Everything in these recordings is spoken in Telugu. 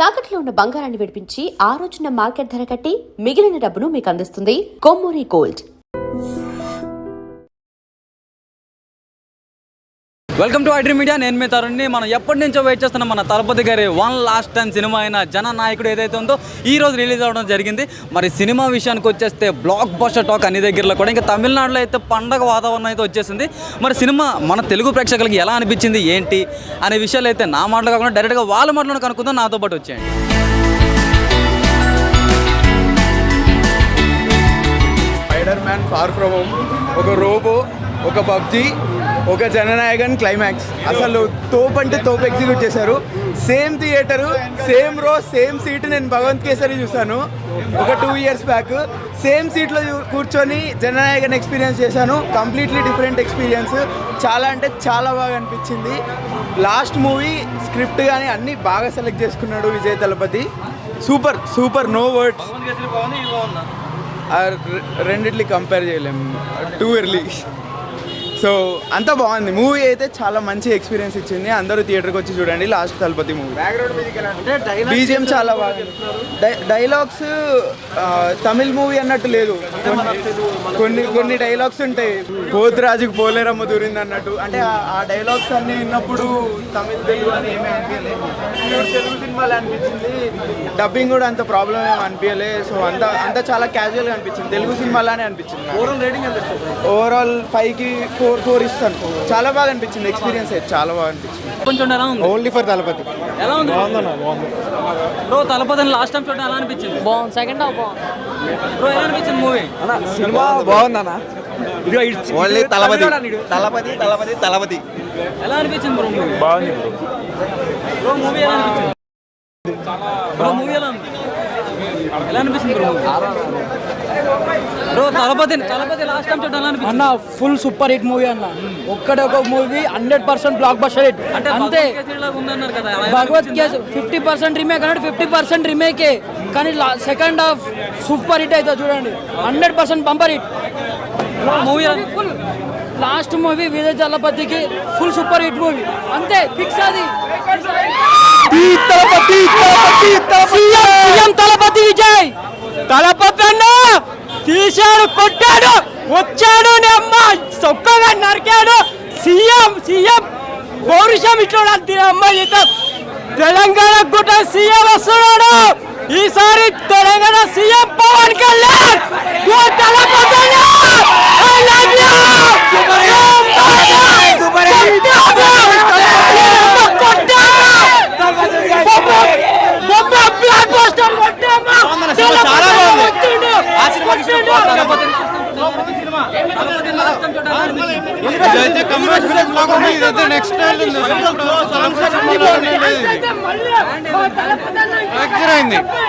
తాకట్లో ఉన్న బంగారాన్ని విడిపించి ఆ రోజున మార్కెట్ ధర కట్టి మిగిలిన డబ్బును మీకు అందిస్తుంది Kommuri gold. Welcome to iDream media. నేను మీ తరుణ్ని. మనం ఎప్పటి నుంచో వెయిట్ చేస్తున్న మన తలపతి గారి వన్ లాస్ట్ టైం సినిమా అయిన జననాయకుడు ఏదైతే ఉందో ఈ రోజు రిలీజ్ అవ్వడం జరిగింది. మరి సినిమా విషయానికి వచ్చేస్తే బ్లాక్ బస్టర్ టాక్ అన్ని దగ్గరలో కూడా, ఇంకా తమిళనాడులో అయితే పండగ వాతావరణం అయితే వచ్చేసింది. మరి సినిమా మన తెలుగు ప్రేక్షకులకి ఎలా అనిపించింది ఏంటి అనే విషయాలు అయితే నా మాటలు కాకుండా డైరెక్ట్గా వాళ్ళ మాటలను కనుక్కుందాం. నాతో పాటు వచ్చేయండి. Spider Man Far From Home, ఒక రోబో, ఒక పబ్జీ, ఒక జననాయకన్ క్లైమాక్స్. అసలు తోపు అంటే తోపు ఎగ్జిక్యూట్ చేశారు. Same theatre, same row, same seat. నేను భగవంత్ కేసరి చూశాను ఒక 2 years బ్యాక్. సేమ్ సీట్లో కూర్చొని జననాయకన్ ఎక్స్పీరియన్స్ చేశాను. Completely different experience. చాలా అంటే చాలా బాగా అనిపించింది. లాస్ట్ మూవీ స్క్రిప్ట్ కానీ అన్నీ బాగా సెలెక్ట్ చేసుకున్నాడు Vijay Thalapathy. Super super, no words. రెండిట్లీ కంపేర్ చేయలేము, టూ ఎర్లీ. సో అంతా బాగుంది. మూవీ అయితే చాలా మంచి ఎక్స్పీరియన్స్ ఇచ్చింది. అందరూ థియేటర్కి వచ్చి చూడండి లాస్ట్ తలపతి మూవీ. బీజిఎం చాలా బాగా. డైలాగ్స్ తమిళ్ మూవీ అన్నట్టు లేదు. కొన్ని డైలాగ్స్ ఉంటాయి, పోతురాజుకు పోలేరమ్మ దూరింది అన్నట్టు. అంటే ఆ డైలాగ్స్ అన్నీ విన్నప్పుడు తెలుగు అని ఏమీ అనిపించలేదు. తెలుగు సినిమాలు అనిపించింది. డబ్బింగ్ కూడా అంత ప్రాబ్లం ఏమి అనిపించలే. సో అంతా చాలా క్యాజువల్గా అనిపించింది. తెలుగు సినిమాలానే అనిపించింది. ఓవరాల్ 5కి 4 ఇస్తాను. చాలా బాగా అనిపించింది. ఎక్స్పీరియన్స్ అయితే చాలా బాగా అనిపించింది. Only for Thalapathy. ఎలా ఉంది బ్రో? తలపతిని లాస్ట్ టైం చూడడం ఎలా అనిపించింది? బాగుంది. సెకండ్ హాఫ్ బాగుంది బ్రో. ఎలా అనిపించింది మూవీ? సినిమా బాగుందన్నా. ఓన్లీ తలపతి తలపతి తలపతి తలపతి. ఎలా అనిపించింది బ్రో మూవీ? బాగుంది బ్రో. మూవీ ఎలా అనిపించింది బ్రో? మూవీ ఎలా ఉంది? ఎలా అనిపించింది bro? Bro Thalapathy last time చూడడం ఎలా అనిపించింది అన్న? ఫుల్ సూపర్ హిట్ మూవీ అన్న. ఒక్క మూవీ 100% బ్లాక్ బస్టర్ హిట్. అంతే. భగవత్ గీత 50% రీమేక్ అన్నాడు, 50% రీమేకే. కానీ సెకండ్ హాఫ్ సూపర్ హిట్ అయితే చూడండి. 100% bumper hit movie. Full last movie Vijay తలపతికి ఫుల్ సూపర్ హిట్ మూవీ. అంతే ఫిక్స్. అది తలపతి విజయ్ తలపతి అన్న తీశాడు, కొట్టాడు, వచ్చాడు, అమ్మ చొక్కగా నరికాడు. సీఎం పౌరుషం ఇట్లా అమ్మాయి. తెలంగాణ గుట్ట సీఎం వస్తున్నాడు ఈసారి. తెలంగాణ సీఎం పవన్ కళ్యాణ్.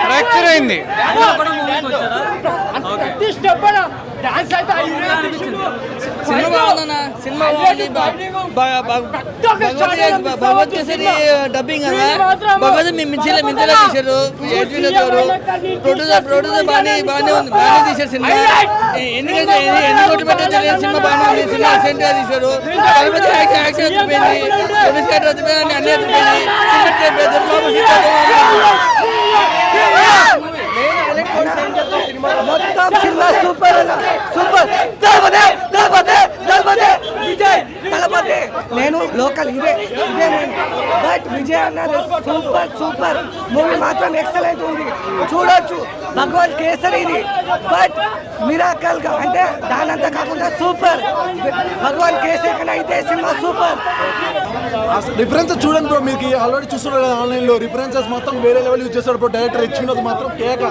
ఫ్రాక్చర్ అయింది. సినిమా బాగుందన్న. సినిమా బాగుంది. భగవత్ కేసరి డబ్బింగ్ అన్న. భగవత్ మించేలా తీశారు. ప్రొడ్యూసర్ బాగానే ఉంది. బాగానే తీశారు సినిమా. ఎందుకంటే ఎన్ని కోట్లు పెట్టారు సినిమా బాగానే ఉంది. సినిమా సెంటర్ తీశారు. యాక్షన్ వచ్చిపోయింది, అన్ని మొత్తం cinema super super. Vijay Thalapathy. నేను లోకల్ ఇదే బట్ విజయ్ అన్నది సూపర్ మూవీ మాత్రం ఎక్సలెంట్ ఉంది. చూడొచ్చు. భగవత్ కేసరి ఇది బట్ మిరాకల్ గా, అంటే దానంతా కాకుండా సూపర్. భగవాన్ కేసరి కన్నా అయితే సినిమా సూపర్. రిఫరెన్స్ చూడండి బ్రో. మీకు ఆల్రెడీ చూస్తున్నారు కదా ఆన్లైన్లో. రిఫరెన్సెస్ మొత్తం వేరే లెవెల్ యూజ్ చేస్తాడు బ్రో. డైరెక్టర్ ఇచ్చినది మాత్రం కేక.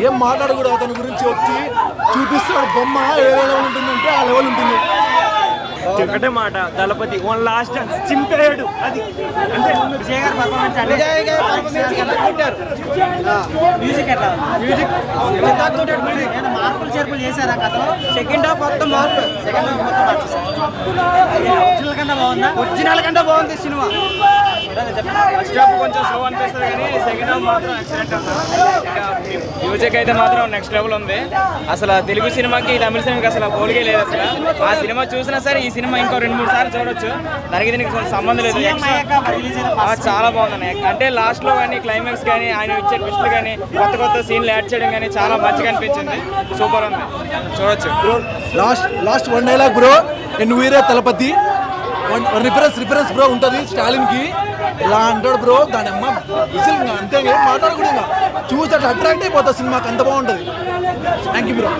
ఏం మాట్లాడకూడదు. అతని గురించి వచ్చి చూపిస్తాడు బొమ్మ. ఏ లెవెల్ ఉంటుందంటే ఆ లెవెల్ ఉంటుంది. ఒకటే మాట, తలపతి వన్ లాస్ట్ చింపేయడు. అది అంటే విజయ్ గారి పర్ఫార్మెన్స్. మ్యూజిక్ ఎట్లా? మ్యూజిక్ మార్పులు చేర్పులు చేశారా కథలో? సెకండ్ హాఫ్ మొత్తం మార్పు. సెకండ్ హాఫ్ మొత్తం ఒరిజినల్ కన్నా బాగుందా? ఒరిజినల్ కంటే బాగుంది సినిమా. ఫస్ట్ హాఫ్ కొంచెం స్లో అనిపిస్తుంది కానీ సెకండ్ హాఫ్ మాత్రం ఎక్సలెంట్ అన్న. మ్యూజిక్ అయితే మాత్రం నెక్స్ట్ లెవెల్ ఉంది. అసలు తెలుగు సినిమాకి తమిళ సినిమాకి అసలు పోలికే లేదు. అసలు ఆ సినిమా చూసినా సరే ఈ సినిమా ఇంకో 2-3 సార్లు చూడొచ్చు. దానికి దీనికి సంబంధం లేదు. చాలా బాగుంది. అంటే లాస్ట్లో కానీ క్లైమాక్స్ కానీ ఆయన ఇచ్చే ట్విస్ట్లు కానీ కొత్త సీన్లు యాడ్ చేయడం కానీ చాలా మంచిగా అనిపించింది. సూపర్ ఉంది, చూడొచ్చు. Bro last one dialogue bro, నువ్వు వీరే తలపతి రిఫరెన్స్ బ్రో ఉంటుంది స్టాలిన్కి. ఇలా అంటాడు బ్రో, దాని అమ్మ విజిల్ అంతే ఏం మాట్లాడకూడదు. ఇంకా చూసి అట్లా అట్రాక్ట్ అయిపోతుంది సినిమాకి, అంత బాగుంటుంది. Thank you bro.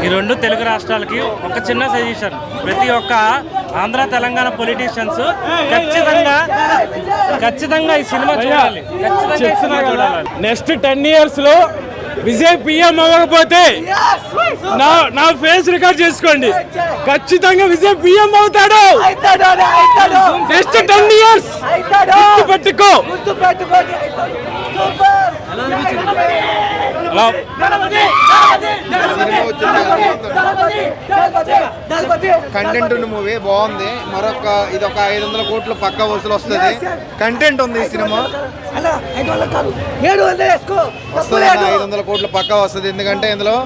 ఈ 2 తెలుగు రాష్ట్రాలకి ఒక చిన్న సజెషన్, ప్రతి ఒక్క ఆంధ్ర తెలంగాణ పొలిటీషియన్స్ ఖచ్చితంగా ఈ సినిమా చూడాలి. నెక్స్ట్ 10 years లో విజయ్ పిఎం అవ్వకపోతే నా ఫేస్ రికార్డ్ చేసుకోండి, ఖచ్చితంగా విజయ్ పిఎం అవుతాడు. నెక్స్ట్ 10 years పెట్టుకో. కంటెంట్ ఉన్న మూవీ బాగుంది. ఇది ఒక 500 కోట్లు పక్కా వసూలు వస్తుంది. కంటెంట్ ఉంది ఈ సినిమా, వస్తుంది 500 కోట్లు పక్కా వస్తుంది. ఎందుకంటే ఇందులో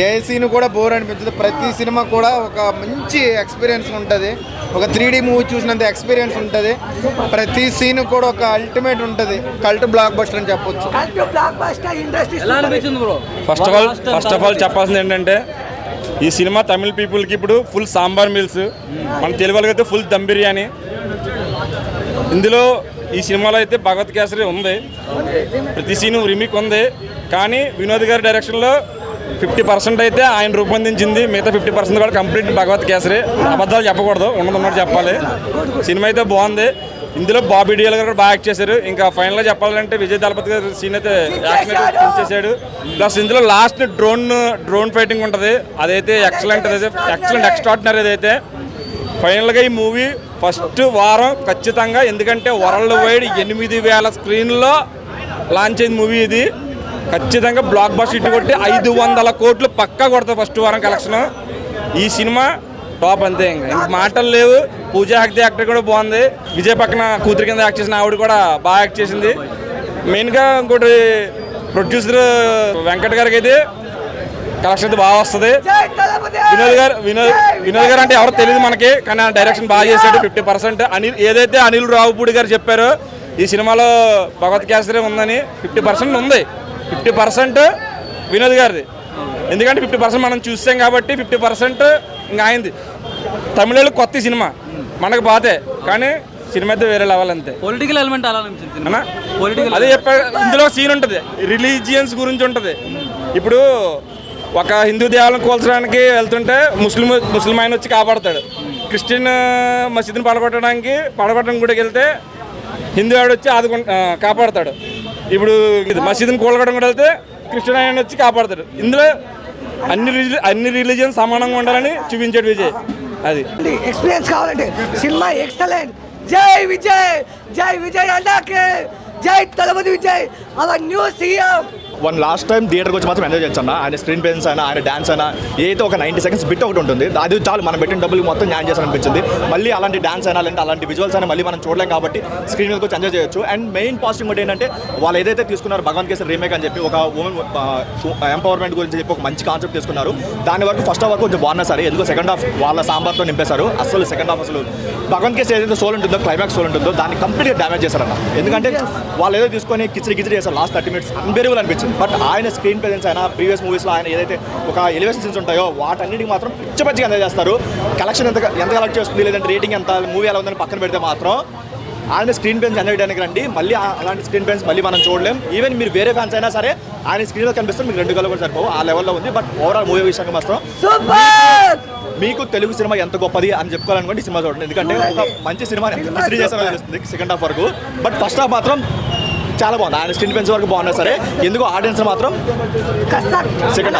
ఏ సీన్ కూడా బోర్ అనిపించదు. ప్రతి సినిమా కూడా ఒక మంచి ఎక్స్పీరియన్స్ ఉంటుంది. ఒక 3D మూవీ చూసినంత ఎక్స్పీరియన్స్ ఉంటుంది. ప్రతి సీన్ కూడా ఒక అల్టిమేట్ ఉంటుంది. కల్ట్ బ్లాక్ బస్టర్ అని చెప్పొచ్చు. ఎలా అనిపించింది బ్రో? ఫస్ట్ ఆఫ్ ఆల్ చెప్పాల్సింది ఏంటంటే, ఈ సినిమా తమిళ పీపుల్కి ఇప్పుడు ఫుల్ సాంబార్ మీల్స్, మన తెలుగు వాళ్ళకి అయితే ఫుల్ దమ్ బిర్యానీ. ఇందులో ఈ సినిమాలో అయితే భగవత్ కేసరి ఉంది, ప్రతి సీను రిమిక్ ఉంది. కానీ వినోద్ గారి డైరెక్షన్లో 50% అయితే ఆయన రూపొందించింది, మిగతా 50% కూడా కంప్లీట్ భగవత్ కేసరి. అబద్ధాలు చెప్పకూడదు, ఉన్నది చెప్పాలి. సినిమా అయితే బాగుంది. ఇందులో బాబీ డియోల్ గారు కూడా బాగా యాక్ట్ చేశారు. ఇంకా ఫైనల్గా చెప్పాలంటే విజయ్ దళపతి గారి సీన్ అయితే యాక్షన్ అయితే చేశాడు. ప్లస్ ఇందులో లాస్ట్ డ్రోన్ ఫైటింగ్ ఉంటుంది, అదైతే ఎక్సలెంట్ ఎక్స్ట్రాడినరీ. అదైతే ఫైనల్గా ఈ మూవీ ఫస్ట్ వారం ఖచ్చితంగా, ఎందుకంటే వరల్డ్ వైడ్ 8,000 స్క్రీన్లో లాంచ్ అయింది మూవీ. ఇది ఖచ్చితంగా బ్లాక్ బస్టర్ హిట్ కొట్టి 500 కోట్లు పక్కా కొడతాయి ఫస్ట్ వారం కలెక్షన్. ఈ సినిమా టాప్ అంతే, ఇంక మాటలు లేవు. పూజా హెగ్డే యాక్టర్ కూడా బాగుంది. విజయ్ పక్కన కూతురు కింద యాక్ట్ చేసిన ఆవిడ కూడా బాగా యాక్ట్ చేసింది. మెయిన్గా ఇంకోటి ప్రొడ్యూసర్ వెంకట్ గారికి అయితే కలెక్షన్ అయితే బాగా వస్తుంది. వినోద్ గారు అంటే ఎవరో తెలియదు మనకి, కానీ ఆ డైరెక్షన్ బాగా చేశాడు. 50% ఏదైతే అనిల్ రావుపూడి గారు చెప్పారో ఈ సినిమాలో భగవత్ కేసరి ఉందని, 50% ఉంది. 50% వినోద్ గారిది. ఎందుకంటే 50% మనం చూసాం కాబట్టి 50% ఇంకా అయింది. తమిళలో కొత్త సినిమా మనకు బాతే, కానీ సినిమా అయితే వేరే లెవెల్ అంతే. పొలిటికల్ ఎలిమెంట్ అలా అనిపించింది. అదే చెప్పా, ఇందులో సీన్ ఉంటుంది, రిలీజియన్స్ గురించి ఉంటుంది. ఇప్పుడు ఒక హిందూ దేవాలయం కూల్చడానికి వెళ్తుంటే ముస్లిం ఆయన వచ్చి కాపాడుతాడు. క్రిస్టియన్ మసీదుని పడగొట్టడం గుడికి వెళ్తే హిందూ ఆవిడ వచ్చి కాపాడుతాడు. ఇప్పుడు మసీదుని కూలగొట్టడం కూడా వెళ్తే క్రిస్టియన్ ఆయన వచ్చి కాపాడుతాడు. ఇందులో అన్ని రిలీజియన్ సమానంగా ఉండాలని చూపించాడు విజయ్. అది ఎక్స్పీరియన్స్ కావాలంటే సినిమా ఎక్సలెంట్. జై విజయ్ అన్నాకే జై Thalapathy Vijay, our new CM. Last time థియేటర్కి వచ్చి మాత్రం ఎంజాయ్ చేయొచ్చు అన్న. ఆయన స్క్రీన్ ప్రెజెన్స్ అయినా, ఆయన డాన్స్ అయినా, ఏదో ఒక 90 seconds బిట్ ఒకటి ఉంటుంది, అది చాలు మనం పెట్టిన డబ్బులు మొత్తం న్యాయం చేసి అనిపించింది. మళ్ళీ అలాంటి డాన్స్ అయినా లేదంటే అలాంటి విజువల్స్ అయినా మళ్ళీ మనం చూడలేం కాబట్టి స్క్రీన్ మీదకి వచ్చి ఎంజాయ్ చేయొచ్చు. అండ్ మెయిన్ పాజిటివ్ కూడా ఏంటంటే, వాళ్ళు ఏదైతే తీసుకున్నారు భగవంత్ కేసరి రీమేక్ అని చెప్పి, ఒక ఉమెన్ ఎంపవర్మెంట్ గురించి చెప్పి ఒక మంచి కాన్సెప్ట్ తీసుకున్నారు. దాని వరకు ఫస్ట్ హాఫ్ వరకు కొంచెం బాగున్నా సరే, ఎందుకో సెకండ్ హాఫ్ వాళ్ళ సాంబార్తో నింపేశారు. అసలు సెకండ్ హాఫ్ అసలు భగవంత్ కేసరి ఏదైతే సోల్ ఉంటుందో, క్లైమాక్స్ సోల్ ఉంటుందో, దాన్ని కంప్లీట్గా డ్యామేజ్ చేశారన్న. ఎందుకంటే వాళ్ళు ఏదో తీసుకొని కిచిడి చేశారు లాస్ట్ 30 minutes, అన్బెరబుల్ అనిపించింది. బట్ ఆయన స్క్రీన్ ప్రెజెన్స్ అయినా, ప్రీవియస్ మూవీస్లో ఆయన ఏదైతే ఒక ఎలివేషన్ సీన్స్ ఉంటాయో వాటన్నిటికి మాత్రం పిచ్చిగా ఎంజాయ్ చేస్తారు. కలెక్షన్ ఎంత కలెక్ట్ చేస్తుంది, లేదంటే రేటింగ్ ఎంత, మూవీ ఎలా ఉందని పక్కన పెడితే మాత్రం ఆయన స్క్రీన్ ప్రెజెన్స్ ఎంజాయ్ చేయడానికి రండి. మళ్ళీ అలాంటి స్క్రీన్ ప్రెజెన్స్ మళ్ళీ మనం చూడలేం. ఈవెన్ మీరు వేరే ఫ్యాన్స్ అయినా సరే ఆయన స్క్రీన్లో కనిపిస్తే మీకు 2 కళ్ళు కూడా సరిపోవు, ఆ లెవెల్లో ఉంది. బట్ ఓవరాల్ మూవీ విషయంగా మాత్రం మీకు తెలుగు సినిమా ఎంత గొప్పది అని చెప్పుకోవాలనుకోండి సినిమా చూడండి. ఎందుకంటే ఒక మంచి సినిమా హిస్టరీ చేసారో తెలుస్తుంది సెకండ్ హాఫ్ వరకు. బట్ ఫస్ట్ హాఫ్ మాత్రం చాలా బాగుంది. ఆయన స్క్రీన్ ప్రెజెన్స్ వరకు బాగున్నా సరే, ఎందుకు ఆడియన్స్ మాత్రం సెకండ్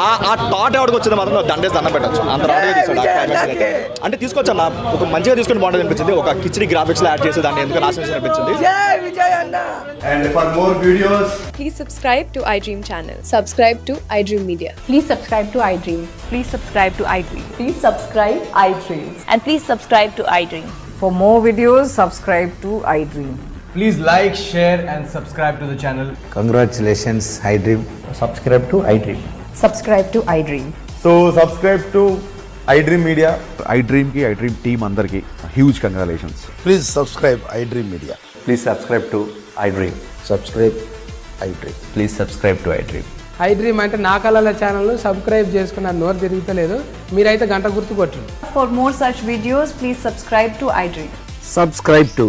ఆ థాట్ ఎవరికి వచ్చింది మాత్రం దండేసి దండం పెట్టచ్చు. అంత రాడుగా తీసుకోండి అంటే తీసుకోవచ్చు అన్న, ఒక మంచిగా తీసుకుని బాగుంటుంది అనిపించింది. ఒక కిచిడి గ్రాఫిక్స్ లో యాడ్ చేసి దాన్ని ఎందుకు నాశనం అనిపించింది. And for more videos, please subscribe to iDream channel. Subscribe to iDream Media. Please subscribe to iDream. Please subscribe to iDream. Please subscribe iDream. And please subscribe to iDream. For more videos, subscribe to iDream. Please like, share and subscribe to the channel. Congratulations iDream. Subscribe to iDream. Subscribe to iDream. so subscribe to iDream media, ఐ డ్రీమ్కి ఐ డ్రీమ్ టీమ్ అందరికీ huge congratulations. Please subscribe iDream media. Please subscribe to iDream. Subscribe iDream. Please subscribe to iDream. IDream అంటే నా కళల ఛానల్ సబ్స్క్రైబ్ చేసుకున్న నోరు తిరుగుతలేదు, మీరైతే గంట గుర్తు కొట్టండి. For more such videos, please subscribe to iDream. Subscribe to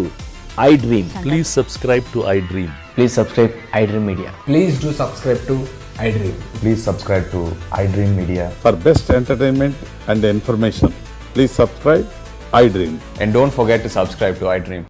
iDream. Please subscribe to iDream. Please subscribe iDream media. Please do subscribe to iDream. Please subscribe to iDream media. For best entertainment and information please subscribe I dream. And don't forget to subscribe to I Dream.